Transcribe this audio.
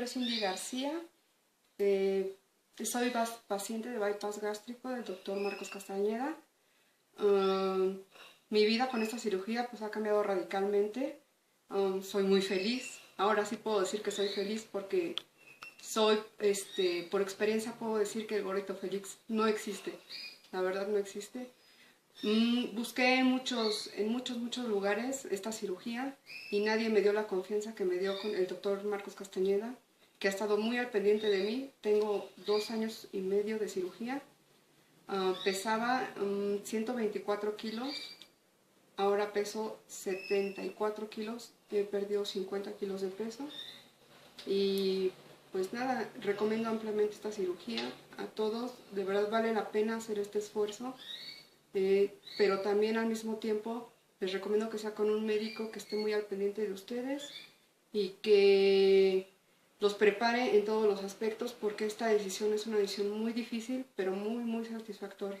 nombre es Cindy García. Soy paciente de bypass gástrico del doctor Marcos Castañeda. Mi vida con esta cirugía pues ha cambiado radicalmente. Soy muy feliz. Ahora sí puedo decir que soy feliz porque por experiencia puedo decir que el gordito Félix no existe. La verdad no existe. Busqué en muchos lugares esta cirugía y nadie me dio la confianza que me dio con el doctor Marcos Castañeda, que ha estado muy al pendiente de mí. Tengo 2 años y medio de cirugía. Pesaba 124 kilos, ahora peso 74 kilos, he perdido 50 kilos de peso y pues nada, recomiendo ampliamente esta cirugía a todos. De verdad vale la pena hacer este esfuerzo. Pero también al mismo tiempo les recomiendo que sea con un médico que esté muy al pendiente de ustedes y que los prepare en todos los aspectos, porque esta decisión es una decisión muy difícil pero muy satisfactoria.